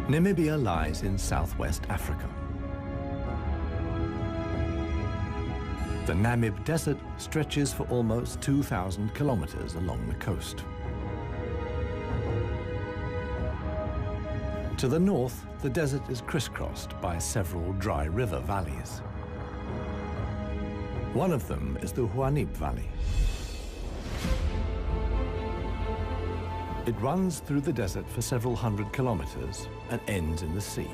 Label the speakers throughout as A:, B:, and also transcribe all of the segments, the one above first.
A: Namibia lies in southwest Africa. The Namib Desert stretches for almost 2,000 kilometers along the coast. To the north, the desert is crisscrossed by several dry river valleys. One of them is the Huanib Valley. It runs through the desert for several hundred kilometers and ends in the sea.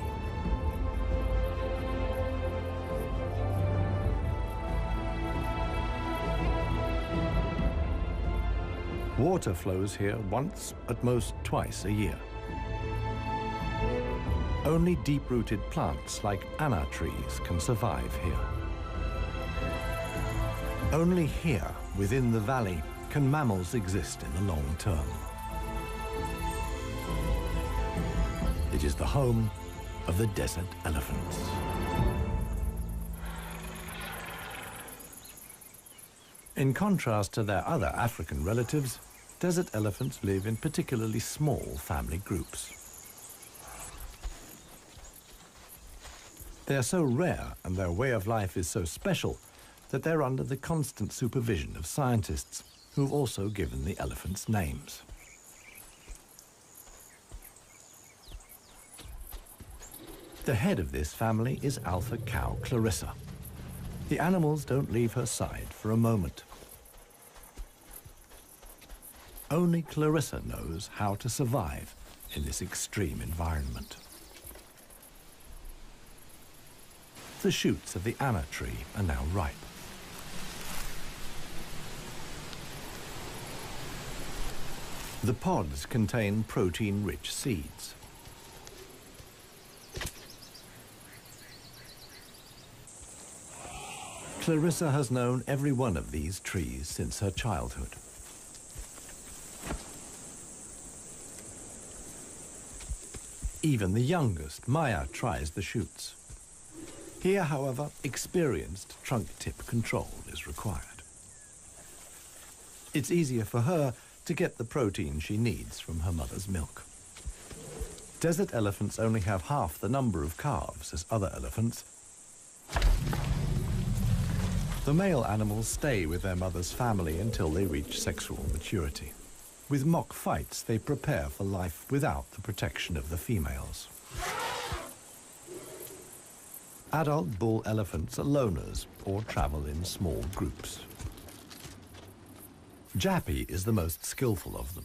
A: Water flows here once, at most twice a year. Only deep-rooted plants like anna trees can survive here. Only here, within the valley, can mammals exist in the long term. It is the home of the desert elephants. In contrast to their other African relatives, desert elephants live in particularly small family groups. They are so rare and their way of life is so special that they're under the constant supervision of scientists who've also given the elephants names. The head of this family is alpha cow Clarissa. The animals don't leave her side for a moment. Only Clarissa knows how to survive in this extreme environment. The shoots of the anna tree are now ripe. The pods contain protein-rich seeds. Clarissa has known every one of these trees since her childhood. Even the youngest, Maya, tries the shoots. Here, however, experienced trunk tip control is required. It's easier for her to get the protein she needs from her mother's milk. Desert elephants only have half the number of calves as other elephants. The male animals stay with their mother's family until they reach sexual maturity. With mock fights, they prepare for life without the protection of the females. Adult bull elephants are loners or travel in small groups. Jappy is the most skillful of them.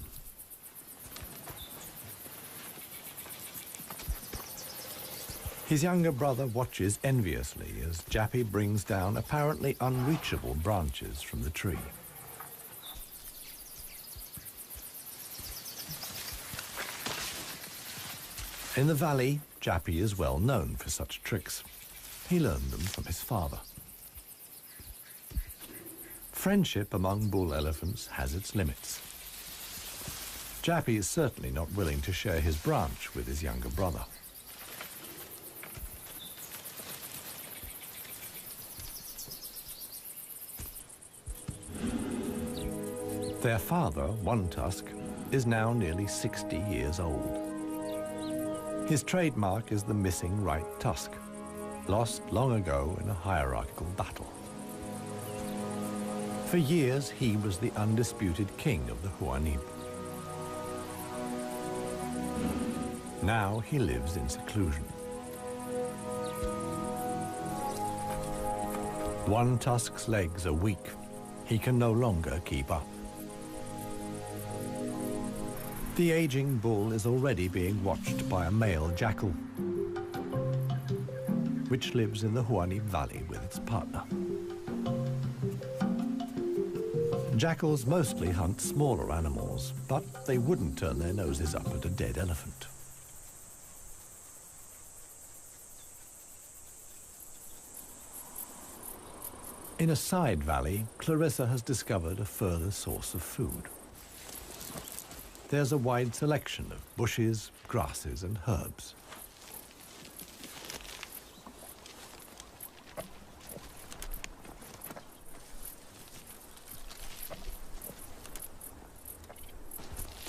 A: His younger brother watches enviously as Jappy brings down apparently unreachable branches from the tree. In the valley, Jappy is well known for such tricks. He learned them from his father. Friendship among bull elephants has its limits. Jappy is certainly not willing to share his branch with his younger brother. Their father, One Tusk, is now nearly 60 years old. His trademark is the missing right tusk, lost long ago in a hierarchical battle. For years, he was the undisputed king of the Huanib. Now he lives in seclusion. One Tusk's legs are weak. He can no longer keep up. The aging bull is already being watched by a male jackal, which lives in the Huanib Valley with its partner. Jackals mostly hunt smaller animals, but they wouldn't turn their noses up at a dead elephant. In a side valley, Clarissa has discovered a further source of food. There's a wide selection of bushes, grasses, and herbs.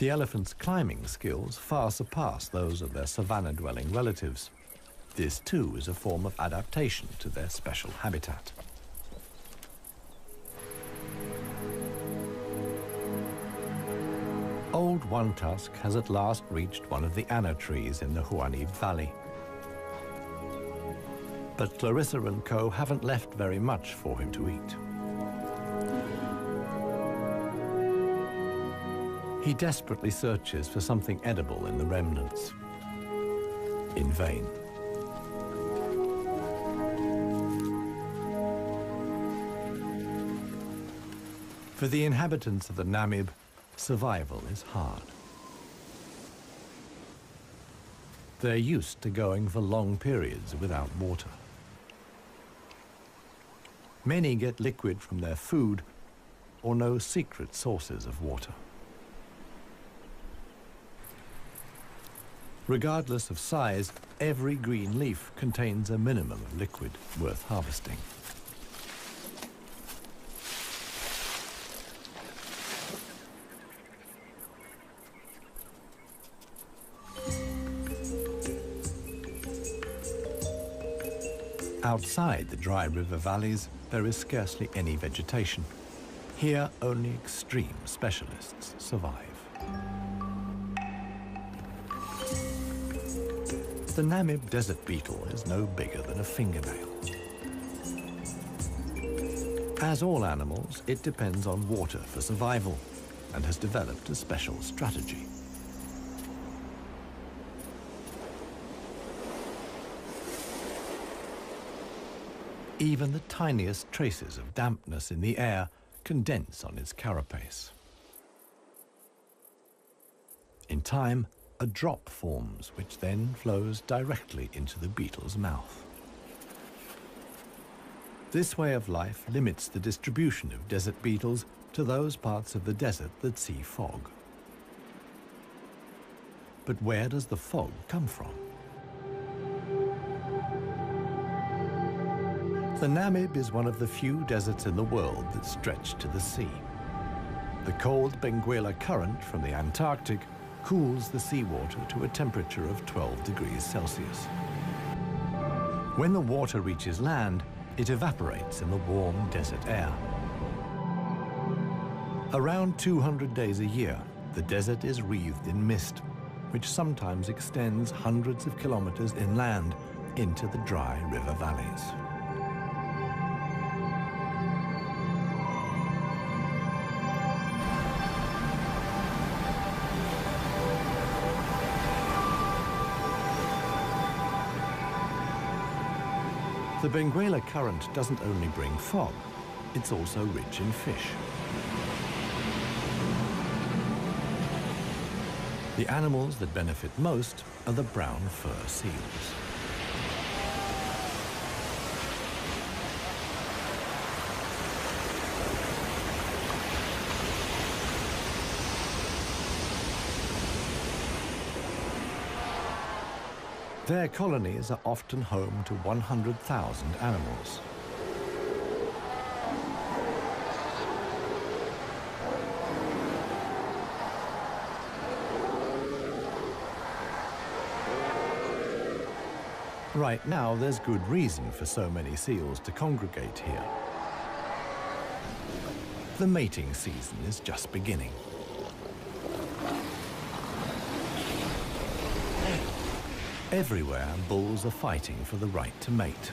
A: The elephants' climbing skills far surpass those of their savanna-dwelling relatives. This too is a form of adaptation to their special habitat. Old One Tusk has at last reached one of the anna trees in the Huanib Valley. But Clarissa and co haven't left very much for him to eat. He desperately searches for something edible in the remnants. In vain. For the inhabitants of the Namib, survival is hard. They're used to going for long periods without water. Many get liquid from their food or know secret sources of water. Regardless of size, every green leaf contains a minimum of liquid worth harvesting. Outside the dry river valleys, there is scarcely any vegetation. Here, only extreme specialists survive. The Namib desert beetle is no bigger than a fingernail. As all animals, it depends on water for survival and has developed a special strategy. Even the tiniest traces of dampness in the air condense on its carapace. In time, a drop forms, which then flows directly into the beetle's mouth. This way of life limits the distribution of desert beetles to those parts of the desert that see fog. But where does the fog come from? The Namib is one of the few deserts in the world that stretch to the sea. The cold Benguela current from the Antarctic cools the seawater to a temperature of 12 degrees Celsius. When the water reaches land, it evaporates in the warm desert air. Around 200 days a year, the desert is wreathed in mist, which sometimes extends hundreds of kilometers inland into the dry river valleys. The Benguela current doesn't only bring fog, it's also rich in fish. The animals that benefit most are the brown fur seals. Their colonies are often home to 100,000 animals. Right now, there's good reason for so many seals to congregate here. The mating season is just beginning. Everywhere, bulls are fighting for the right to mate.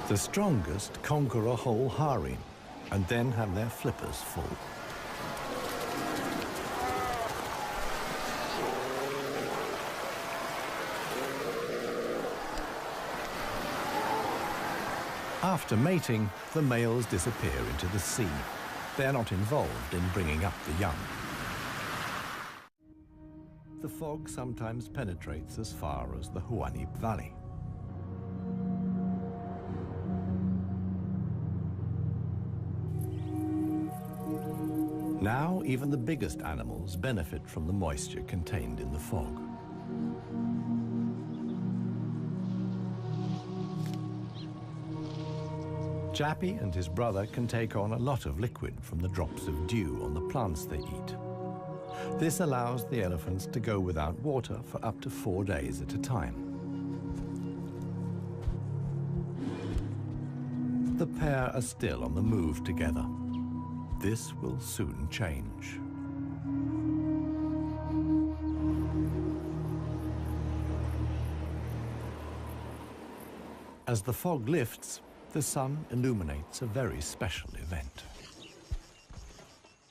A: The strongest conquer a whole harem and then have their flippers full. After mating, the males disappear into the sea. they're not involved in bringing up the young. The fog sometimes penetrates as far as the Huanib Valley. Now, even the biggest animals benefit from the moisture contained in the fog. Jappy and his brother can take on a lot of liquid from the drops of dew on the plants they eat. This allows the elephants to go without water for up to 4 days at a time. The pair are still on the move together. This will soon change. As the fog lifts, the sun illuminates a very special event.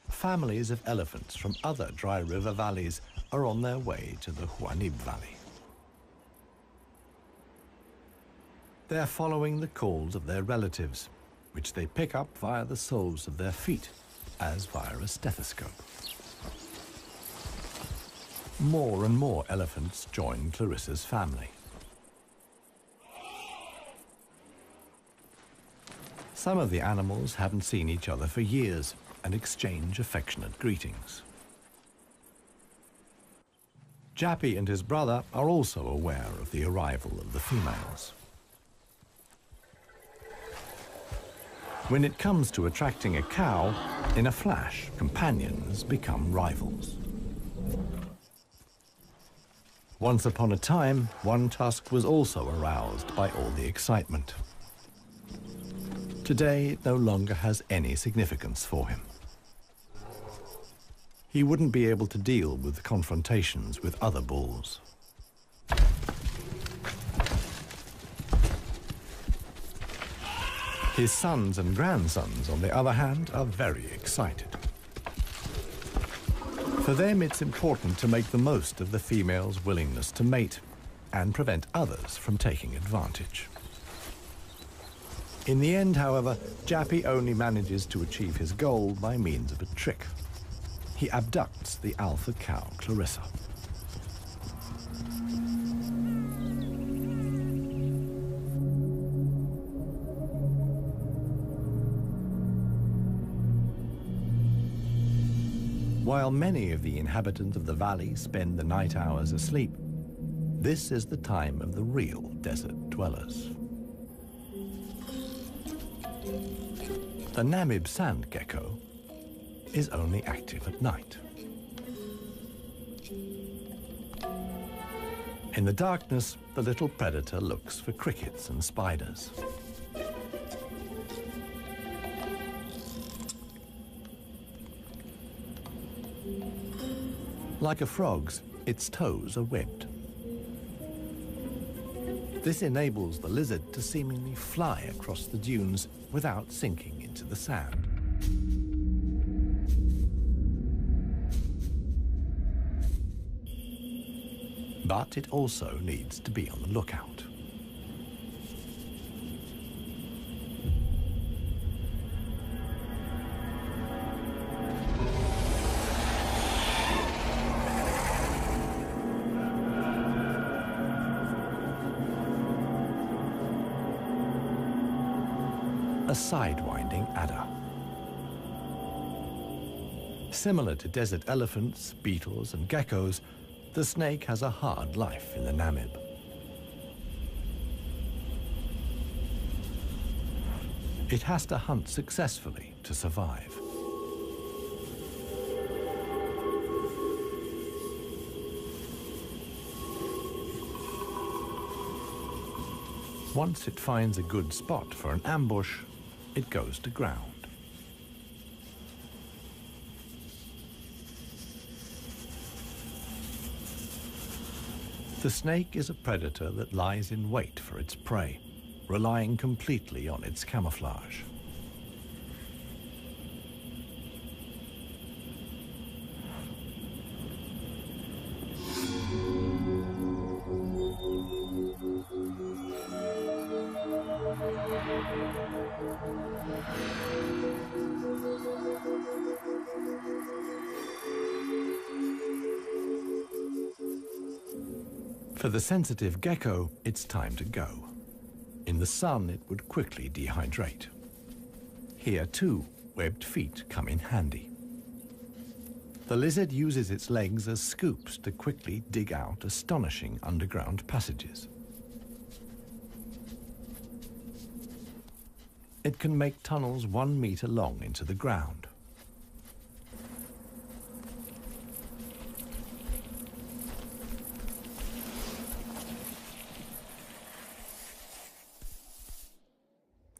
A: Families of elephants from other dry river valleys are on their way to the Huanib Valley. They're following the calls of their relatives, which they pick up via the soles of their feet, as via a stethoscope. More and more elephants join Clarissa's family. Some of the animals haven't seen each other for years and exchange affectionate greetings. Jappy and his brother are also aware of the arrival of the females. When it comes to attracting a cow, in a flash, companions become rivals. Once upon a time, one tusk was also aroused by all the excitement. Today, it no longer has any significance for him. He wouldn't be able to deal with confrontations with other bulls. His sons and grandsons, on the other hand, are very excited. For them, it's important to make the most of the female's willingness to mate and prevent others from taking advantage. In the end, however, Jappy only manages to achieve his goal by means of a trick. He abducts the alpha cow, Clarissa. While many of the inhabitants of the valley spend the night hours asleep, this is the time of the real desert dwellers. The Namib sand gecko is only active at night. In the darkness, the little predator looks for crickets and spiders. Like a frog's, its toes are webbed. This enables the lizard to seemingly fly across the dunes without sinking into the sand. But it also needs to be on the lookout. A sidewinding adder. Similar to desert elephants, beetles, and geckos, the snake has a hard life in the Namib. It has to hunt successfully to survive. Once it finds a good spot for an ambush, it goes to ground. The snake is a predator that lies in wait for its prey, relying completely on its camouflage. For the sensitive gecko, it's time to go. In the sun, it would quickly dehydrate. Here, too, webbed feet come in handy. The lizard uses its legs as scoops to quickly dig out astonishing underground passages. It can make tunnels 1 meter long into the ground.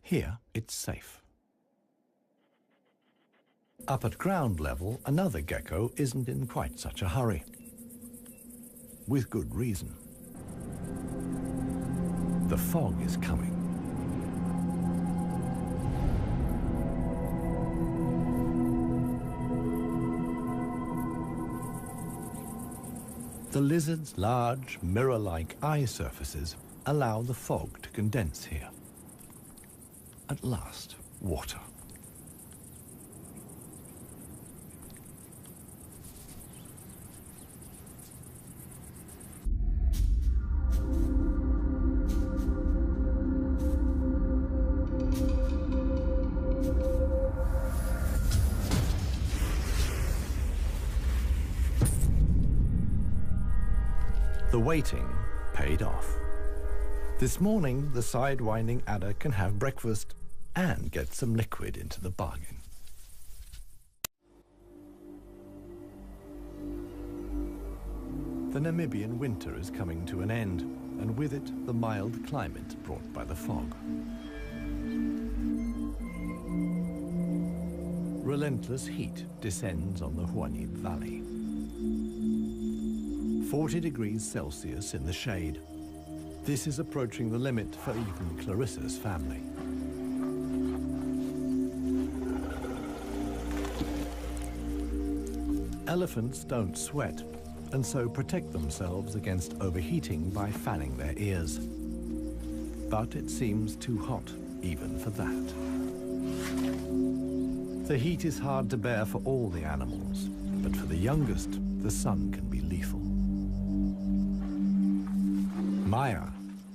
A: Here, it's safe. Up at ground level, another gecko isn't in quite such a hurry. With good reason. The fog is coming. The lizard's large, mirror-like eye surfaces allow the fog to condense here. At last, water. The waiting paid off. This morning, the sidewinding adder can have breakfast and get some liquid into the bargain. The Namibian winter is coming to an end, and with it, the mild climate brought by the fog. Relentless heat descends on the Huanid Valley. 40 degrees Celsius in the shade. This is approaching the limit for even Clarissa's family. Elephants don't sweat, and so protect themselves against overheating by fanning their ears. But it seems too hot, even for that. The heat is hard to bear for all the animals, but for the youngest, the sun can be lethal. Maya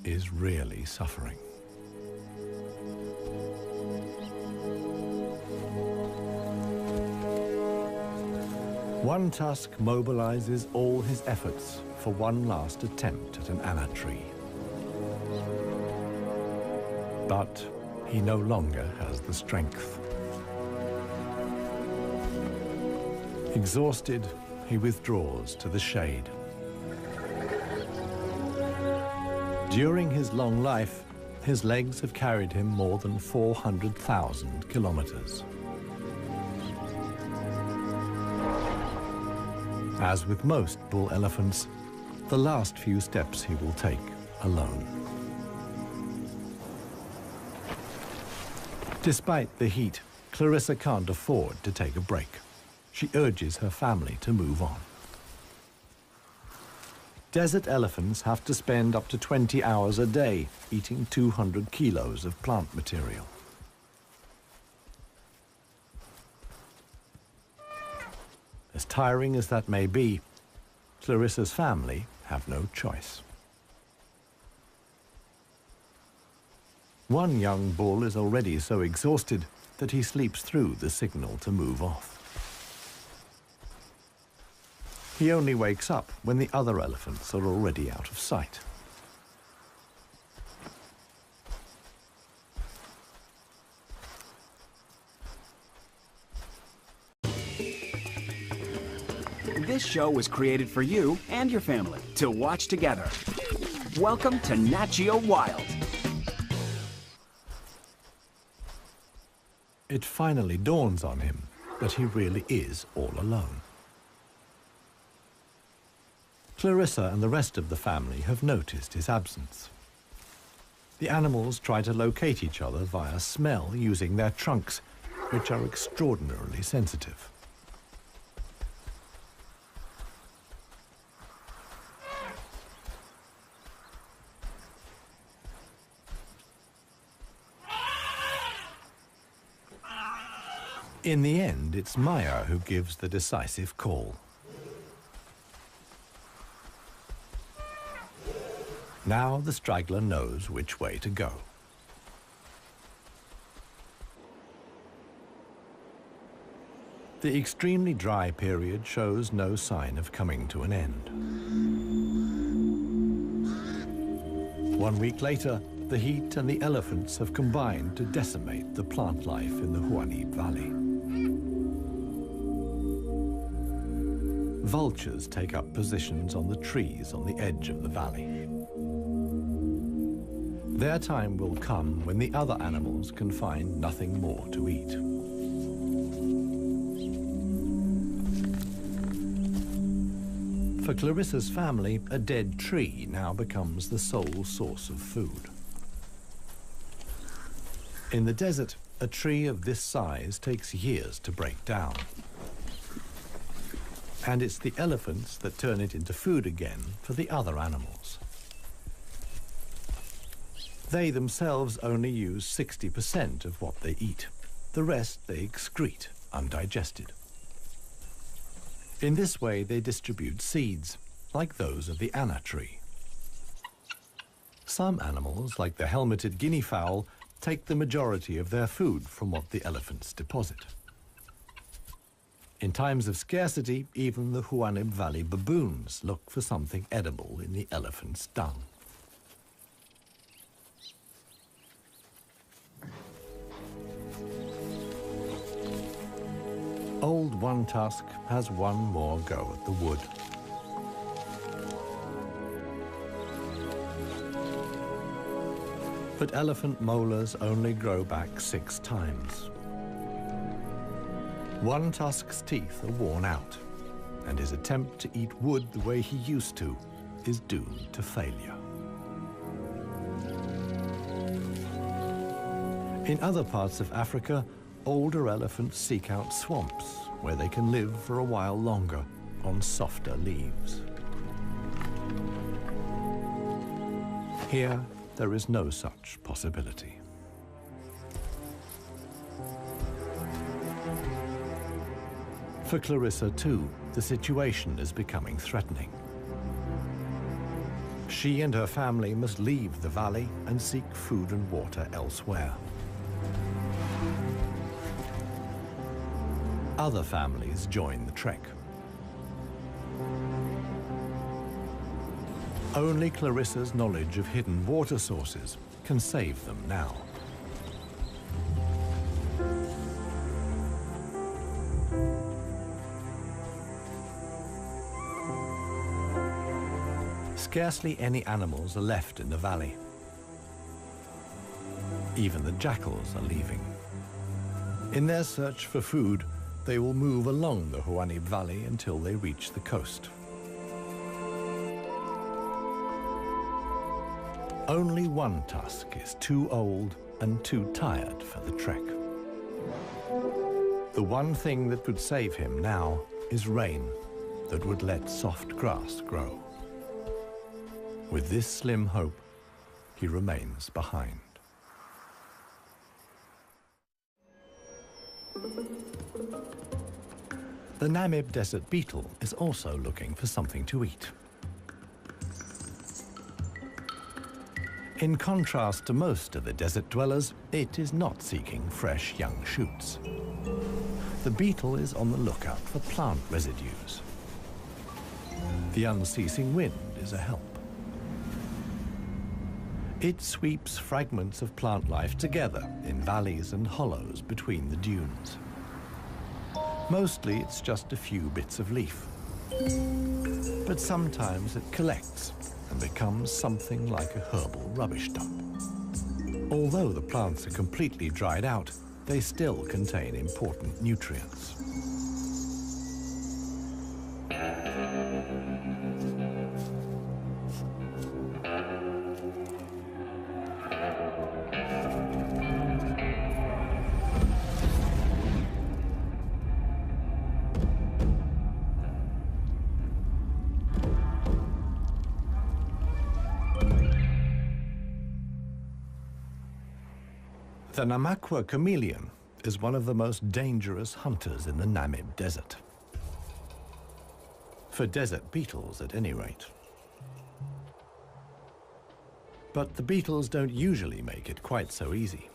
A: is really suffering. One tusk mobilizes all his efforts for one last attempt at an anna tree. But he no longer has the strength. Exhausted, he withdraws to the shade. During his long life, his legs have carried him more than 400,000 kilometers. As with most bull elephants, the last few steps he will take alone. Despite the heat, Clarissa can't afford to take a break. She urges her family to move on. Desert elephants have to spend up to 20 hours a day eating 200 kilos of plant material. As tiring as that may be, Clarissa's family have no choice. One young bull is already so exhausted that he sleeps through the signal to move off. He only wakes up when the other elephants are already out of sight.
B: This show was created for you and your family to watch together. Welcome to Nat Geo Wild.
A: It finally dawns on him that he really is all alone. Clarissa and the rest of the family have noticed his absence. The animals try to locate each other via smell using their trunks, which are extraordinarily sensitive. In the end, it's Maya who gives the decisive call. Now the straggler knows which way to go. The extremely dry period shows no sign of coming to an end. 1 week later, the heat and the elephants have combined to decimate the plant life in the Huanim Valley. Vultures take up positions on the trees on the edge of the valley. Their time will come when the other animals can find nothing more to eat. For Clarissa's family, a dead tree now becomes the sole source of food. In the desert, a tree of this size takes years to break down. And it's the elephants that turn it into food again for the other animals. They themselves only use 60% of what they eat. The rest they excrete undigested. In this way, they distribute seeds, like those of the anna tree. Some animals, like the helmeted guinea fowl, take the majority of their food from what the elephants deposit. In times of scarcity, even the Huanim Valley baboons look for something edible in the elephant's dung. Old One Tusk has one more go at the wood. But elephant molars only grow back 6 times. One Tusk's teeth are worn out, and his attempt to eat wood the way he used to is doomed to failure. In other parts of Africa, older elephants seek out swamps where they can live for a while longer on softer leaves. Here, there is no such possibility. For Clarissa, too, the situation is becoming threatening. She and her family must leave the valley and seek food and water elsewhere. Other families join the trek. Only Clarissa's knowledge of hidden water sources can save them now. Scarcely any animals are left in the valley. Even the jackals are leaving. In their search for food, they will move along the Huanim Valley until they reach the coast. Only One Tusk is too old and too tired for the trek. The one thing that could save him now is rain that would let soft grass grow. With this slim hope, he remains behind. The Namib desert beetle is also looking for something to eat. In contrast to most of the desert dwellers, it is not seeking fresh young shoots. The beetle is on the lookout for plant residues. The unceasing wind is a help. It sweeps fragments of plant life together in valleys and hollows between the dunes. Mostly it's just a few bits of leaf. But sometimes it collects and becomes something like a herbal rubbish dump. Although the plants are completely dried out, they still contain important nutrients. The Namakwa chameleon is one of the most dangerous hunters in the Namib desert. For desert beetles, at any rate. But the beetles don't usually make it quite so easy.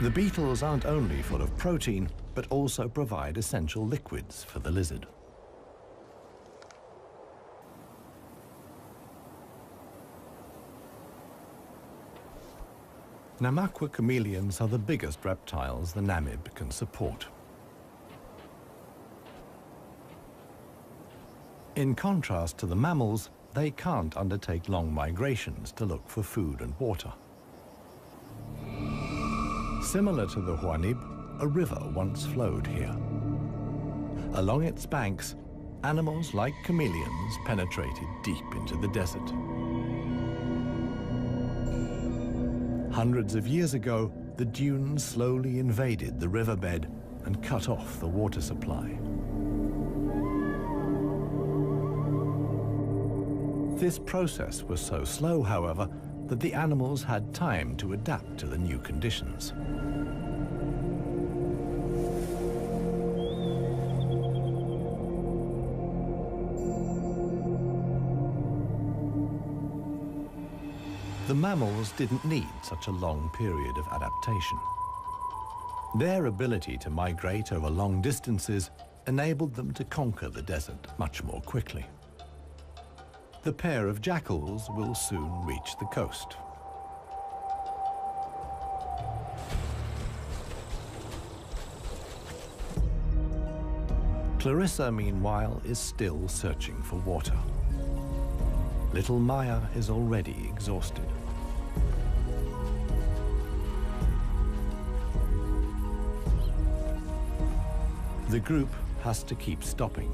A: The beetles aren't only full of protein, but also provide essential liquids for the lizard. Namaqua chameleons are the biggest reptiles the Namib can support. In contrast to the mammals, they can't undertake long migrations to look for food and water. Similar to the Huanib, a river once flowed here. Along its banks, animals like chameleons penetrated deep into the desert. Hundreds of years ago, the dunes slowly invaded the riverbed and cut off the water supply. This process was so slow, however, that the animals had time to adapt to the new conditions. The mammals didn't need such a long period of adaptation. Their ability to migrate over long distances enabled them to conquer the desert much more quickly. The pair of jackals will soon reach the coast. Clarissa, meanwhile, is still searching for water. Little Maya is already exhausted. The group has to keep stopping.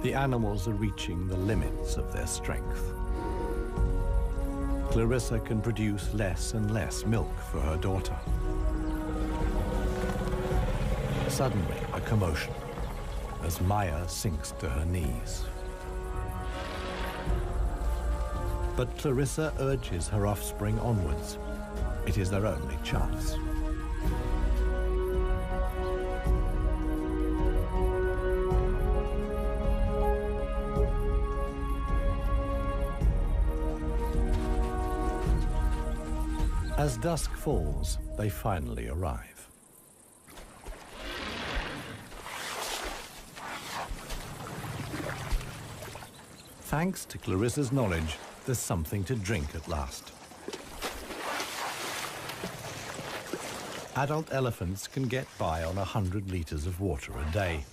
A: The animals are reaching the limits of their strength. Clarissa can produce less and less milk for her daughter. Suddenly, a commotion as Maya sinks to her knees. But Clarissa urges her offspring onwards. It is their only chance. As dusk falls, they finally arrive. Thanks to Clarissa's knowledge, there's something to drink at last. Adult elephants can get by on 100 liters of water a day.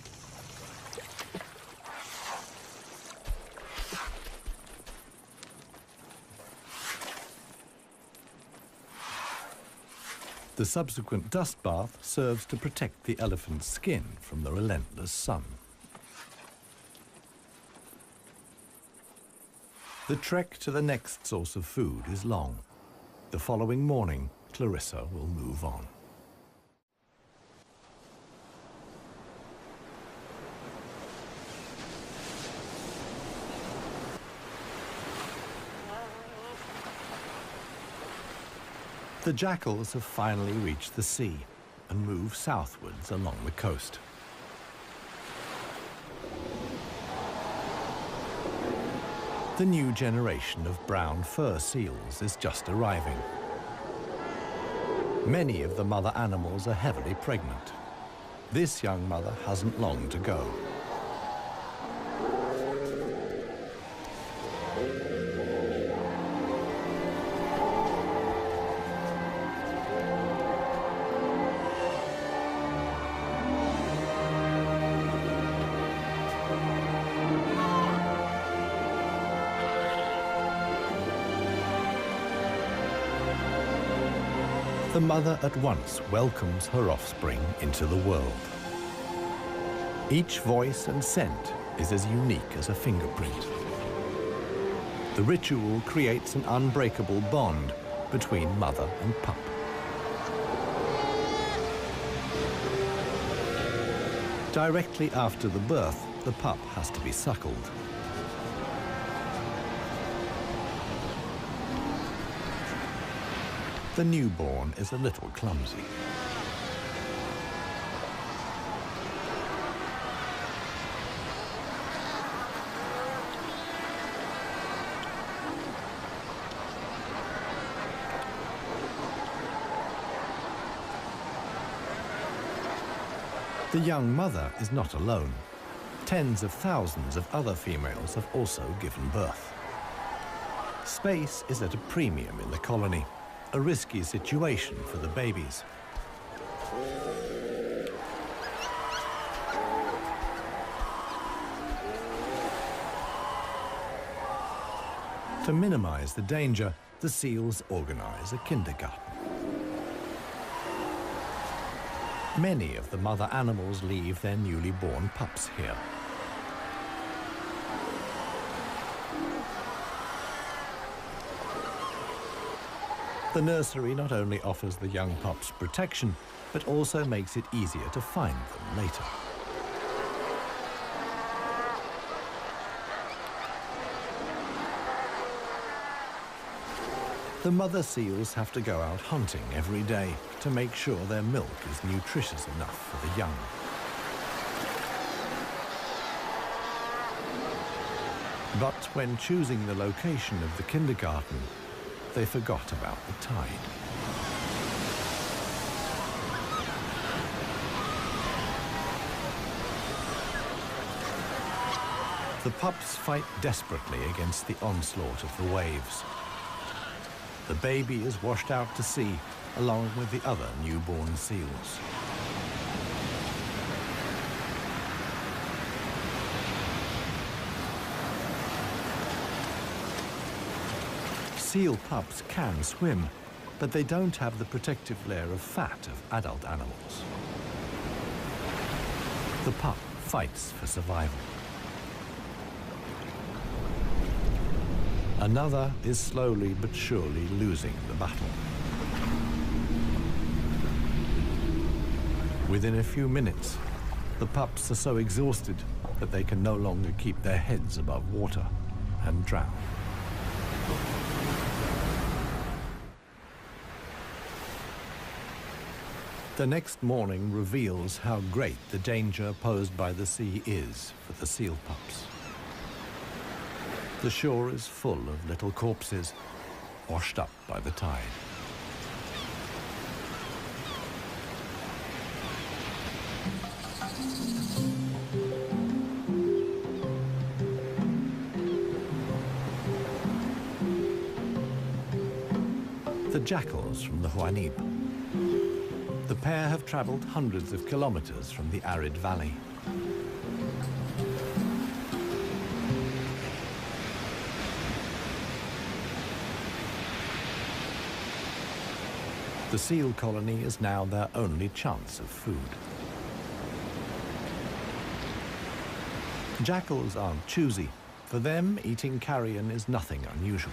A: The subsequent dust bath serves to protect the elephant's skin from the relentless sun. The trek to the next source of food is long. The following morning, Clarissa will move on. The jackals have finally reached the sea and move southwards along the coast. The new generation of brown fur seals is just arriving. Many of the mother animals are heavily pregnant. This young mother hasn't long to go. The mother at once welcomes her offspring into the world. Each voice and scent is as unique as a fingerprint. The ritual creates an unbreakable bond between mother and pup. Directly after the birth, the pup has to be suckled. The newborn is a little clumsy. The young mother is not alone. Tens of thousands of other females have also given birth. Space is at a premium in the colony, a risky situation for the babies. To minimize the danger, the seals organize a kindergarten. Many of the mother animals leave their newly born pups here. The nursery not only offers the young pups protection, but also makes it easier to find them later. The mother seals have to go out hunting every day to make sure their milk is nutritious enough for the young. But when choosing the location of the kindergarten, they forgot about the tide. The pups fight desperately against the onslaught of the waves. The baby is washed out to sea, along with the other newborn seals. Seal pups can swim, but they don't have the protective layer of fat of adult animals. The pup fights for survival. Another is slowly but surely losing the battle. Within a few minutes, the pups are so exhausted that they can no longer keep their heads above water and drown. The next morning reveals how great the danger posed by the sea is for the seal pups. The shore is full of little corpses, washed up by the tide. The jackals from the Huanib. The pair have traveled hundreds of kilometers from the arid valley. The seal colony is now their only chance of food. Jackals aren't choosy. For them, eating carrion is nothing unusual.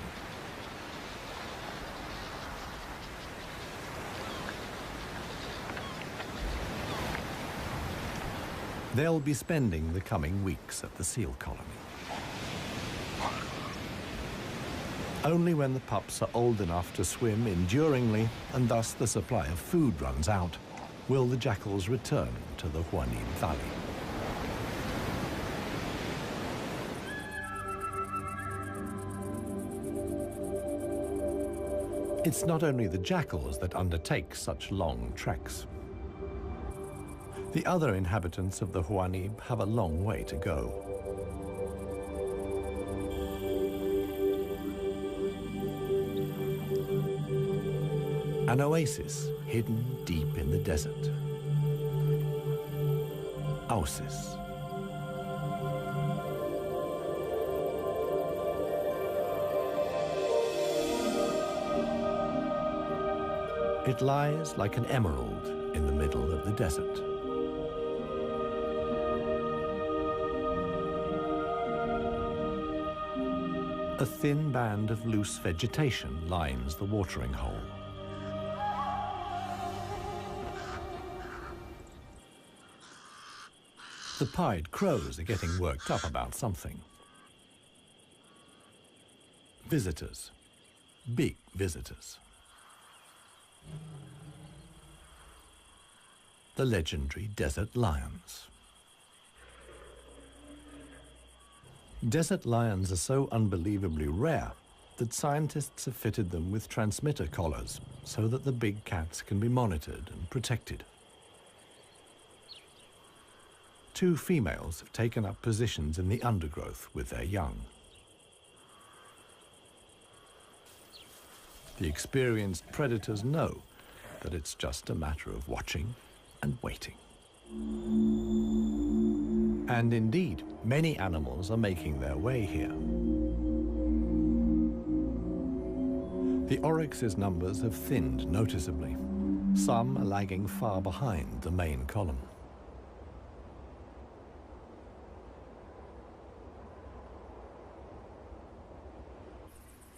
A: They'll be spending the coming weeks at the seal colony. Only when the pups are old enough to swim enduringly, and thus the supply of food runs out, will the jackals return to the Huanib Valley. It's not only the jackals that undertake such long treks. The other inhabitants of the Huanib have a long way to go. An oasis hidden deep in the desert. Ausis. It lies like an emerald in the middle of the desert. A thin band of loose vegetation lines the watering hole. The pied crows are getting worked up about something. Visitors. Big visitors. the legendary desert lions. Desert lions are so unbelievably rare that scientists have fitted them with transmitter collars so that the big cats can be monitored and protected. Two females have taken up positions in the undergrowth with their young. The experienced predators know that it's just a matter of watching and waiting. And indeed, many animals are making their way here. The oryx's numbers have thinned noticeably. Some are lagging far behind the main column.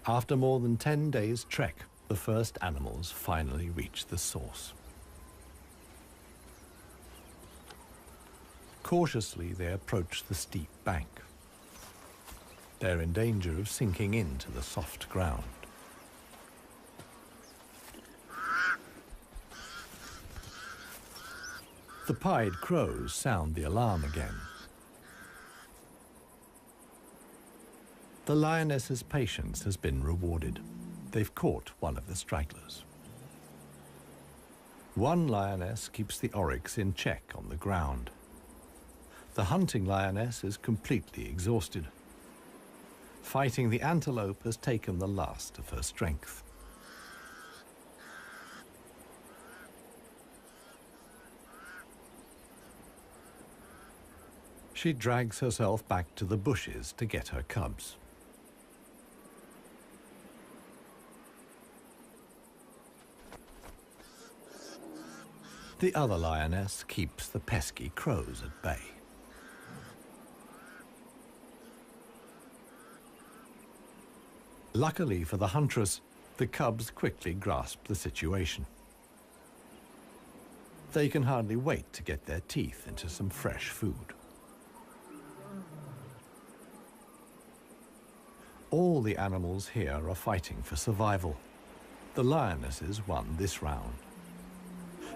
A: After more than 10 days' trek, the first animals finally reach the source. Cautiously, they approach the steep bank. They're in danger of sinking into the soft ground. The pied crows sound the alarm again. The lioness's patience has been rewarded. They've caught one of the stragglers. One lioness keeps the oryx in check on the ground. The hunting lioness is completely exhausted. Fighting the antelope has taken the last of her strength. She drags herself back to the bushes to get her cubs. The other lioness keeps the pesky crows at bay. Luckily for the huntress, the cubs quickly grasp the situation. They can hardly wait to get their teeth into some fresh food. All the animals here are fighting for survival. The lionesses won this round.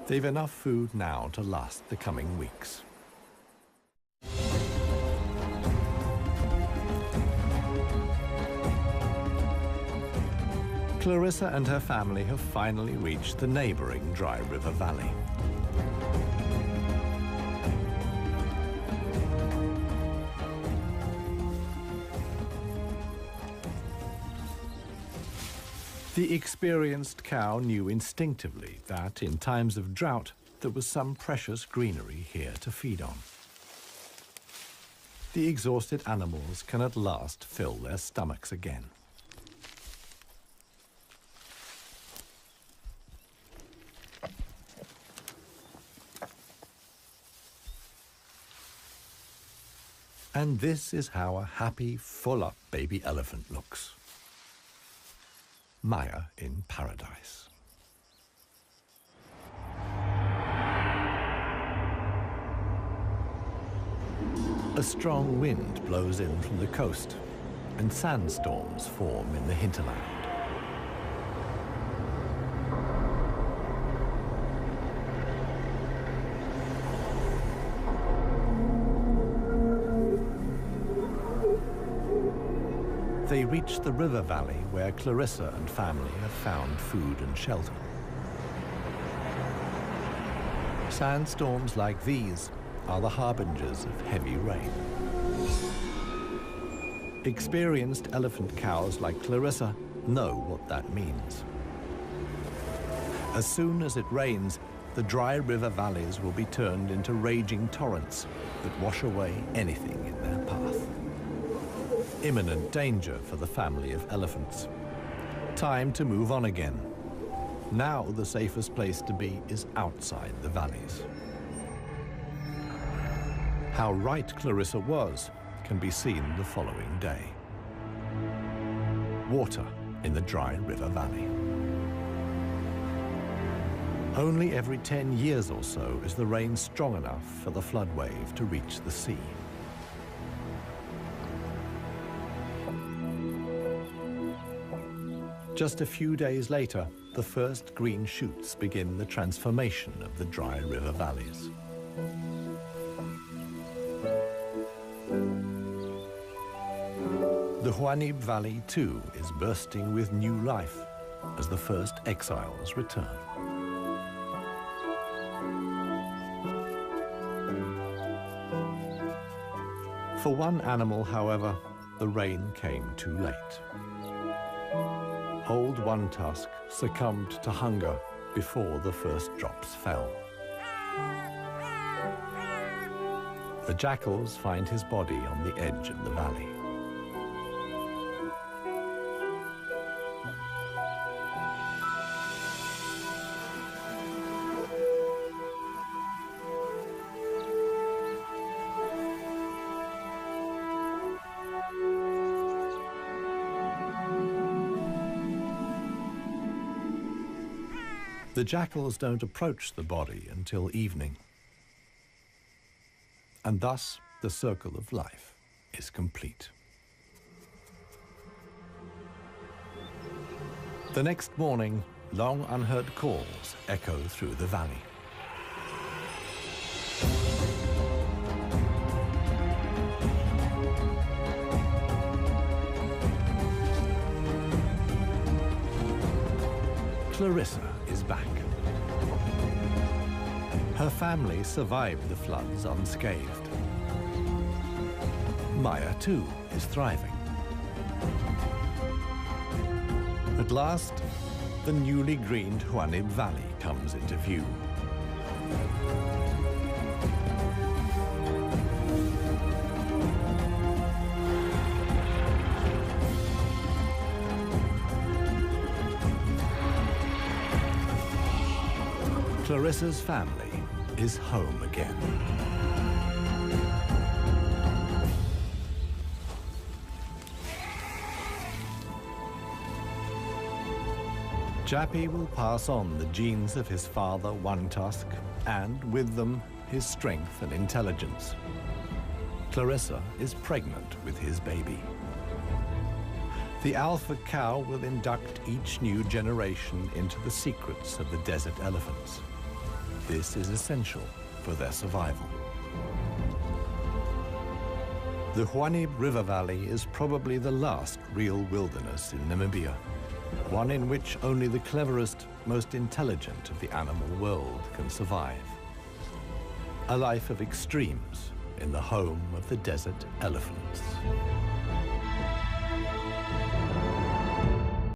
A: They've enough food now to last the coming weeks. Clarissa and her family have finally reached the neighboring Dry River Valley. The experienced cow knew instinctively that in times of drought, there was some precious greenery here to feed on. The exhausted animals can at last fill their stomachs again. And this is how a happy, full-up baby elephant looks. Maya in paradise. A strong wind blows in from the coast, and sandstorms form in the hinterland. They reach the river valley where Clarissa and family have found food and shelter. Sandstorms like these are the harbingers of heavy rain. Experienced elephant cows like Clarissa know what that means. As soon as it rains, the dry river valleys will be turned into raging torrents that wash away anything in their path. Imminent danger for the family of elephants. Time to move on again. Now the safest place to be is outside the valleys. How right Clarissa was can be seen the following day. Water in the Dry River Valley. Only every 10 years or so is the rain strong enough for the flood wave to reach the sea. Just a few days later, the first green shoots begin the transformation of the dry river valleys. The Huanib Valley, too, is bursting with new life as the first exiles return. For one animal, however, the rain came too late. Old One Tusk succumbed to hunger before the first drops fell. The jackals find his body on the edge of the valley. The jackals don't approach the body until evening. And thus, the circle of life is complete. The next morning, long unheard calls echo through the valley. Clarissa is back. Her family survived the floods unscathed. Maya, too, is thriving. At last, the newly greened Huanib Valley comes into view. Clarissa's family is home again. Jappy will pass on the genes of his father, One Tusk, and with them, his strength and intelligence. Clarissa is pregnant with his baby. The alpha cow will induct each new generation into the secrets of the desert elephants. This is essential for their survival. The Huanib River Valley is probably the last real wilderness in Namibia, one in which only the cleverest, most intelligent of the animal world can survive. A life of extremes in the home of the desert elephants.